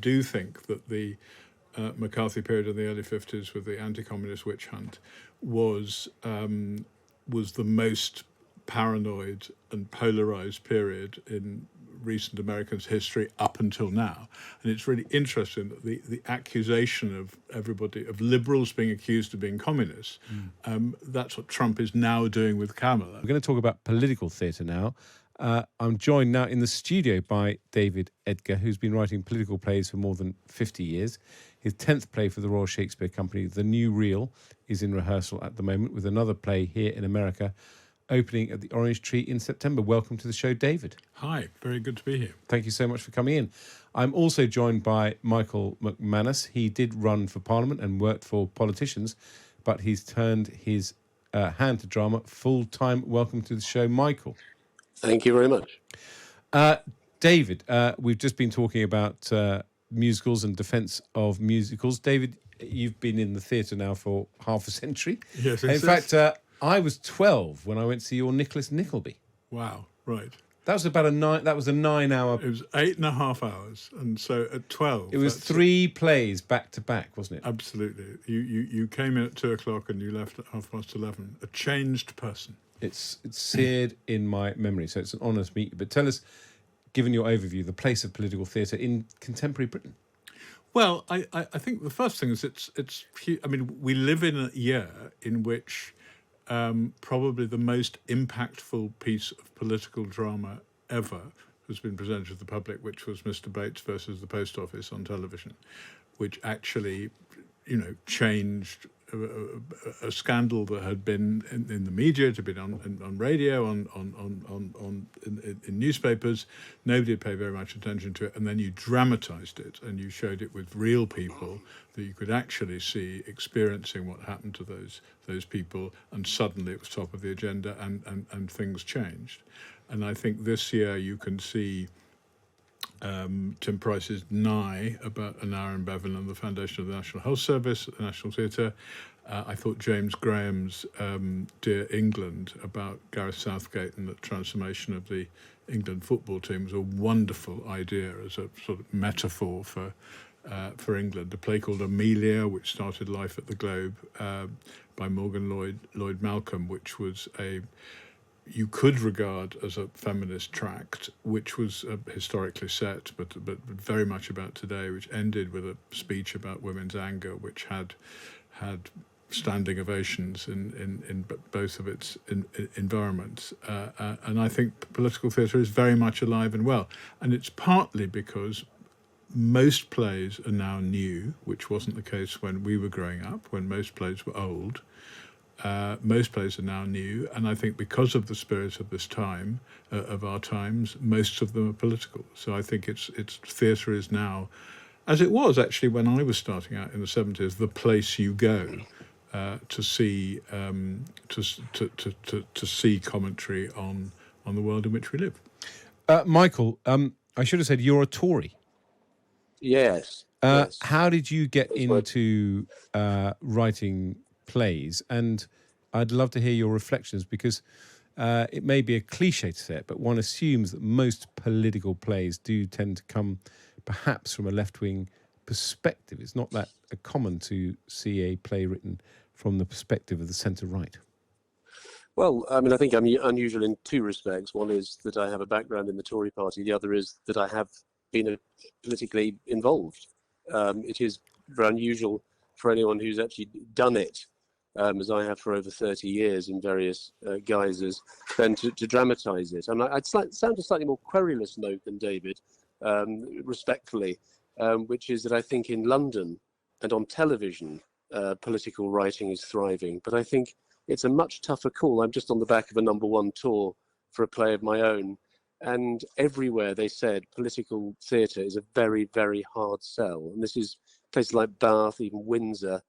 do think that the McCarthy period in the early 50s with the anti-communist witch hunt was the most paranoid and polarized period in recent Americans' history up until now. And it's really interesting that the accusation of everybody, of liberals being accused of being communists, that's what Trump is now doing with Kamala. We're going to talk about political theatre now. I'm joined now in the studio by David Edgar, who's been writing political plays for more than 50 years. His 10th play for the Royal Shakespeare Company, The New Reel, is in rehearsal at the moment, with another play here in America opening at the Orange Tree in September. Welcome to the show, David. Hi, very good to be here. Thank you so much for coming in. I'm also joined by Michael McManus. He did run for Parliament and worked for politicians, but he's turned his hand to drama full-time. Welcome to the show, Michael. Thank you very much. David, we've just been talking about musicals and defence of musicals. David, you've been in the theatre now for half a century. Yes, in fact, I was 12 when I went to see your Nicholas Nickleby. Wow, right. That was about a 9-hour. It was 8.5 hours, and so at 12, it was 3 plays back to back, wasn't it? Absolutely. You came in at 2:00 and you left at 11:30. A changed person. It's seared in my memory, so it's an honour to meet you. But tell us, given your overview, the place of political theatre in contemporary Britain. Well, I think the first thing is it's. I mean, we live in a year in which probably the most impactful piece of political drama ever has been presented to the public, which was Mr. Bates versus the Post Office on television, which actually, changed a scandal that had been in the media, it had been on radio, in newspapers. Nobody had paid very much attention to it, and then you dramatised it and you showed it with real people that you could actually see experiencing what happened to those people, and suddenly it was top of the agenda, and things changed. And I think this year you can see Tim Price's Nye about An Hour in Bevan and the foundation of the National Health Service at the National Theatre. I thought James Graham's Dear England about Gareth Southgate and the transformation of the England football team was a wonderful idea as a sort of metaphor for England. A play called Amelia, which started life at the Globe, by Morgan Lloyd Malcolm, which was you could regard as a feminist tract, which was historically set, but very much about today, which ended with a speech about women's anger, which had standing ovations in both of its environments. And I think political theatre is very much alive and well. And it's partly because most plays are now new, which wasn't the case when we were growing up, when most plays were old. Most plays are now new, and I think because of the spirit of this time, of our times, most of them are political. So I think it's theatre is now, as it was actually when I was starting out in the 70s, the place you go to see to see commentary on the world in which we live. Michael, I should have said you're a Tory. Yes. Yes. How did you get into writing plays? And I'd love to hear your reflections, because it may be a cliche to say it, but one assumes that most political plays do tend to come perhaps from a left-wing perspective. It's not that common to see a play written from the perspective of the centre-right. Well, I mean, I think I'm unusual in two respects. One is that I have a background in the Tory party. The other is that I have been politically involved. It is very unusual for anyone who's actually done it, as I have for over 30 years in various guises, then to dramatise it. And I'd sound a slightly more querulous note than David, respectfully, which is that I think in London and on television, political writing is thriving. But I think it's a much tougher call. I'm just on the back of a #1 tour for a play of my own. And everywhere they said political theatre is a very, very hard sell. And this is places like Bath, even Windsor,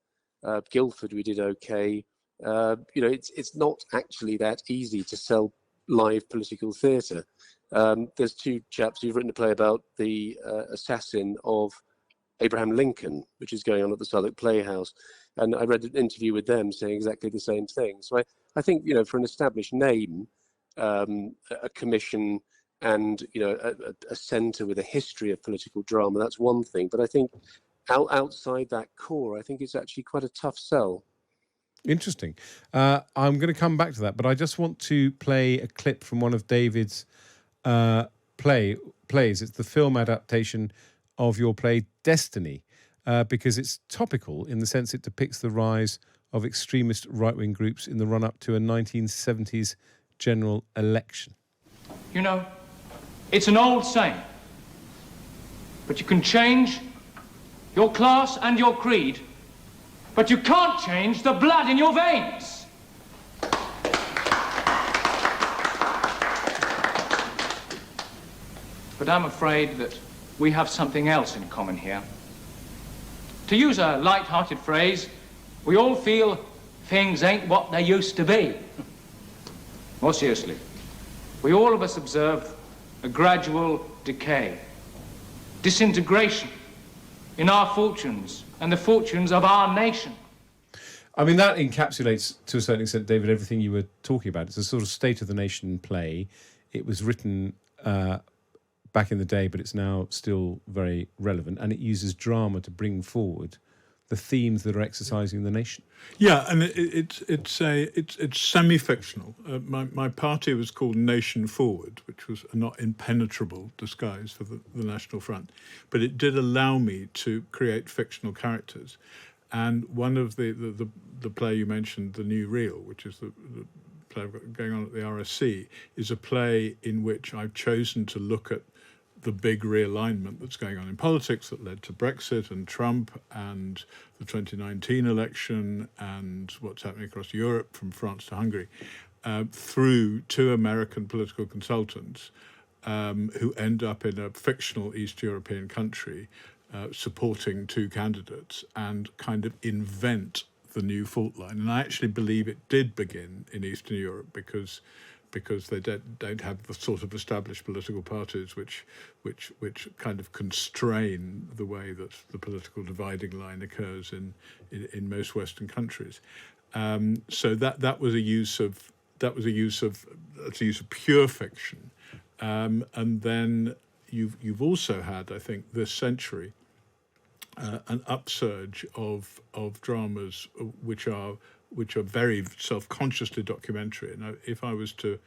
Guildford we did okay. It's not actually that easy to sell live political theatre. There's two chaps who've written a play about the assassin of Abraham Lincoln, which is going on at the Southwark Playhouse. And I read an interview with them saying exactly the same thing. So I think, for an established name, a commission and a centre with a history of political drama. That's one thing, but I think outside that core, I think it's actually quite a tough sell. Interesting. I'm going to come back to that, but I just want to play a clip from one of David's plays. It's the film adaptation of your play Destiny, because it's topical in the sense it depicts the rise of extremist right-wing groups in the run-up to a 1970s general election. You know, it's an old saying, but you can change your class and your creed, but you can't change the blood in your veins. But I'm afraid that we have something else in common here. To use a light-hearted phrase, we all feel things ain't what they used to be. More seriously, we all of us observe a gradual decay, disintegration in our fortunes and the fortunes of our nation. I mean, that encapsulates, to a certain extent, David, everything you were talking about. It's a sort of State of the Nation play. It was written back in the day, but it's now still very relevant, and it uses drama to bring forward the themes that are exercising the nation. Yeah, and it's semi-fictional. My party was called Nation Forward, which was a not impenetrable disguise for the National Front, but it did allow me to create fictional characters. And one of the play you mentioned, The New Real, which is the play going on at the RSC, is a play in which I've chosen to look at the big realignment that's going on in politics that led to Brexit and Trump and the 2019 election and what's happening across Europe from France to Hungary, through two American political consultants who end up in a fictional East European country supporting two candidates and kind of invent the new fault line. And I actually believe it did begin in Eastern Europe because they don't have the sort of established political parties which kind of constrain the way that the political dividing line occurs in most Western countries. So that was a use of pure fiction, and then you've also had, I think, this century an upsurge of dramas which are very self-consciously documentary. And if I was to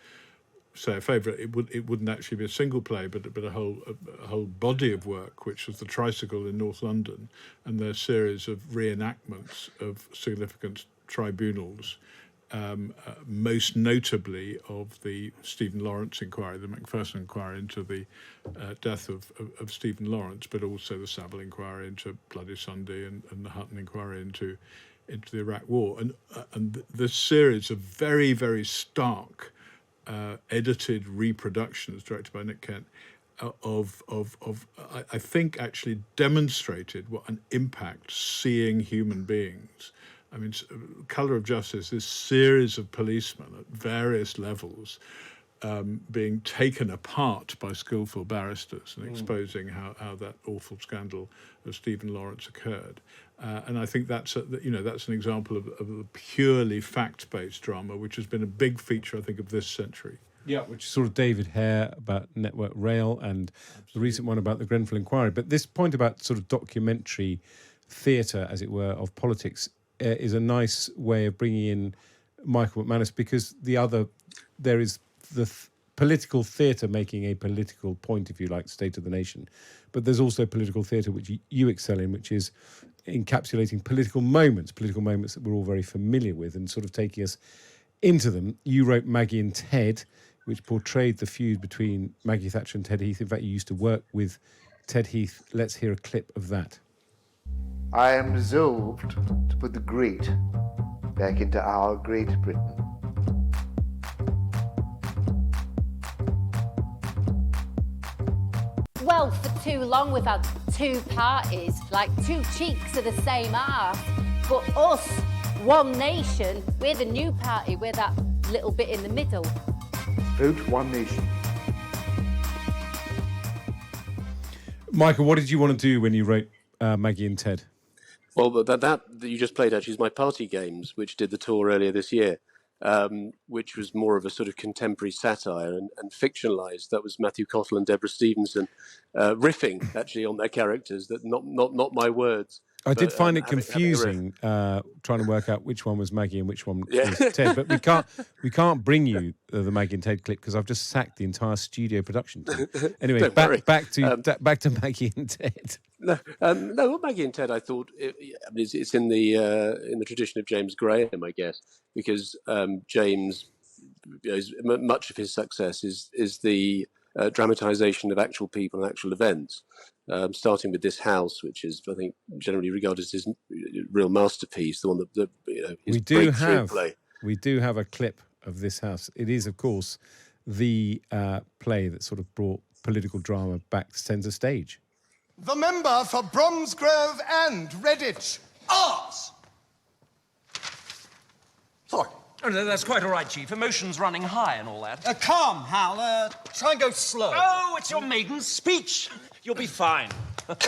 say a favourite, it wouldn't actually be a single play, but a whole body of work, which was The Tricycle in North London, and their series of reenactments of significant tribunals, most notably of the Stephen Lawrence inquiry, the Macpherson inquiry into the death of Stephen Lawrence, but also the Savile inquiry into Bloody Sunday and the Hutton inquiry into the Iraq War, and this series of very, very stark edited reproductions directed by Nick Kent of I think actually demonstrated what an impact seeing human beings. I mean, Colour of Justice, this series of policemen at various levels being taken apart by skillful barristers and exposing how that awful scandal of Stephen Lawrence occurred. And I think that's an example of a purely fact-based drama, which has been a big feature, I think, of this century. Yeah, which is sort of David Hare about Network Rail and the recent one about the Grenfell inquiry. But this point about sort of documentary theatre, as it were, of politics is a nice way of bringing in Michael McManus, because there is the political theatre making a political point, if you like, State of the Nation. But there's also political theatre which you excel in, which is encapsulating political moments that we're all very familiar with and sort of taking us into them. You wrote Maggie and Ted, which portrayed the feud between Maggie Thatcher and Ted Heath. In fact, you used to work with Ted Heath. Let's hear a clip of that. I am resolved to put the great back into our Great Britain. Well, for too long we've had two parties, like two cheeks of the same arse. But us, one nation, we're the new party, we're that little bit in the middle. Vote One Nation. Michael, what did you want to do when you wrote Maggie and Ted? Well, that you just played actually is my party games, which did the tour earlier this year. which was more of a sort of contemporary satire and fictionalized. That was Matthew Cottle and Deborah Stevenson riffing actually on their characters. That not my words. I did find it having a riff. confusing trying to work out which one was Maggie and which one was Ted. But we can't bring you the Maggie and Ted clip because I've just sacked the entire studio production team. Anyway, back to Maggie and Ted. No, Maggie and Ted. I thought it's in the tradition of James Graham, I guess, because James, much of his success is the dramatization of actual people and actual events. Starting with this house, which is, I think, generally regarded as his real masterpiece, the one that his breakthrough play. We do have a clip of this house. It is, of course, the play that sort of brought political drama back to centre stage. The member for Bromsgrove and Redditch. Ours! Sorry. Oh, no, that's quite all right, Chief. Emotions running high and all that. Calm, Hal. Try and go slow. Oh, it's your maiden speech. You'll be fine. It's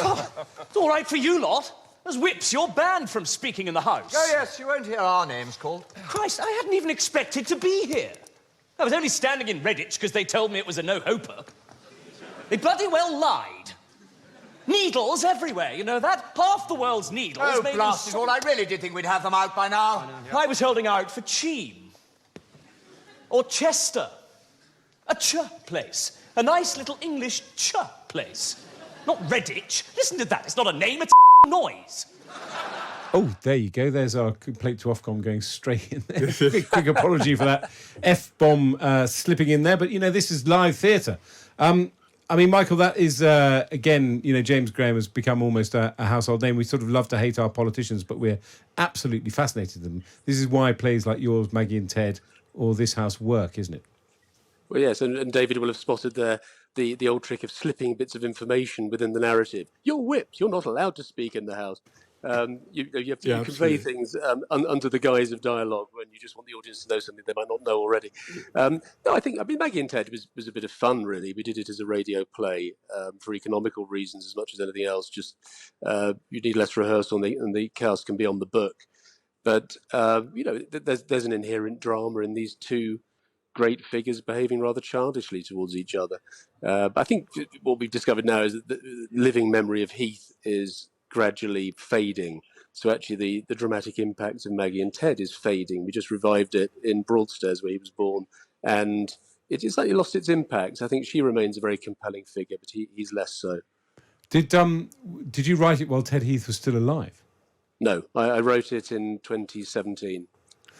all right for you lot. As whips, you're banned from speaking in the House. Oh, yes, you won't hear our names called. Christ, I hadn't even expected to be here. I was only standing in Redditch because they told me it was a no-hoper. They bloody well lied. Needles everywhere, you know that? Half the world's needles. Oh, blast it all. I really did think we'd have them out by now. I was holding out for Cheam. Or Chester. A ch place. A nice little English ch place. Not Redditch. Listen to that. It's not a name, it's a noise. Oh, there you go. There's our complaint to Ofcom going straight in there. quick apology for that F-bomb slipping in there. But, this is live theatre. I mean, Michael, that is, again, James Graham has become almost a household name. We sort of love to hate our politicians, but we're absolutely fascinated with them. This is why plays like yours, Maggie and Ted, or This House work, isn't it? Well, yes, and David will have spotted the old trick of slipping bits of information within the narrative. You're whipped. You're not allowed to speak in the House. You have to convey things under the guise of dialogue when you just want the audience to know something they might not know already. No, I mean, Maggie and Ted was a bit of fun, really. We did it as a radio play for economical reasons as much as anything else. Just you need less rehearsal and the cast can be on the book. But, there's an inherent drama in these two great figures behaving rather childishly towards each other. But I think what we've discovered now is that the living memory of Heath is gradually fading. So actually the dramatic impact of Maggie and Ted is fading. We just revived it in Broadstairs where he was born. And it's slightly lost its impact. I think she remains a very compelling figure, but he's less so. Did you write it while Ted Heath was still alive? No, I wrote it in 2017.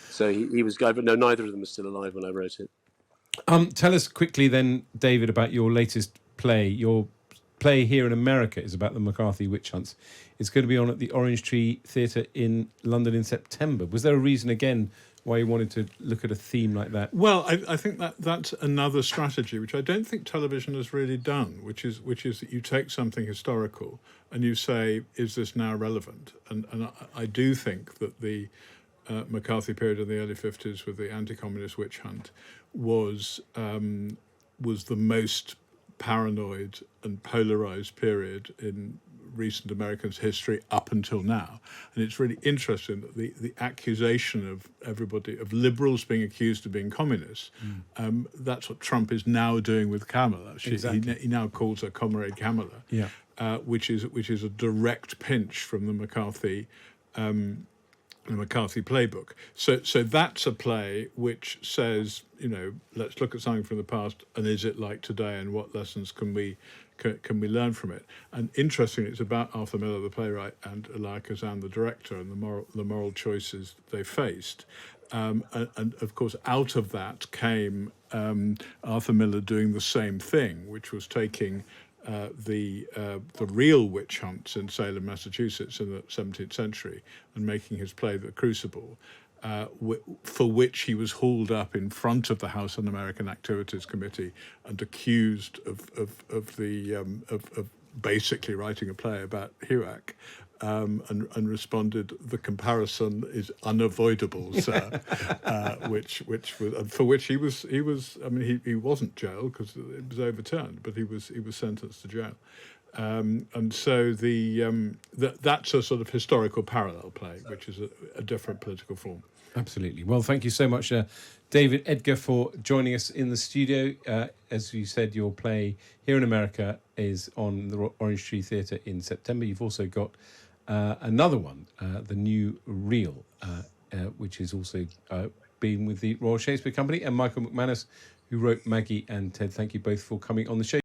So he was, but no, neither of them was still alive when I wrote it. Tell us quickly then, David, about your latest play. Your play here in America is about the McCarthy witch hunts. It's going to be on at the Orange Tree Theatre in London in September. Was there a reason, again, why you wanted to look at a theme like that? Well, I think that's another strategy, which I don't think television has really done, which is that you take something historical and you say, is this now relevant? And I do think that the McCarthy period in the early 50s with the anti-communist witch hunt was the most paranoid and polarized period in recent American history up until now. And it's really interesting that the accusation of everybody, of liberals being accused of being communists, that's what Trump is now doing with Kamala. Exactly. He now calls her Comrade Kamala, which is a direct pinch from the McCarthy playbook. So that's a play which says, let's look at something from the past and is it like today and what lessons can we learn from it? And interestingly, it's about Arthur Miller, the playwright, and Elia Kazan, the director, and the moral choices they faced. And of course, out of that came Arthur Miller doing the same thing, which was taking the real witch hunts in Salem, Massachusetts in the 17th century and making his play The Crucible, for which he was hauled up in front of the House Un-American Activities Committee and accused of basically writing a play about HUAC, and responded, "The comparison is unavoidable, sir," which was for which he was. I mean, he wasn't jailed because it was overturned, but he was sentenced to jail. And so that's a sort of historical parallel play, which is a different political form. Absolutely. Well, thank you so much, David Edgar, for joining us in the studio. As you said, your play here in America is on the Orange Tree Theatre in September. You've also got another one, The New Real, which is also being with the Royal Shakespeare Company. And Michael McManus, who wrote Maggie and Ted. Thank you both for coming on the show.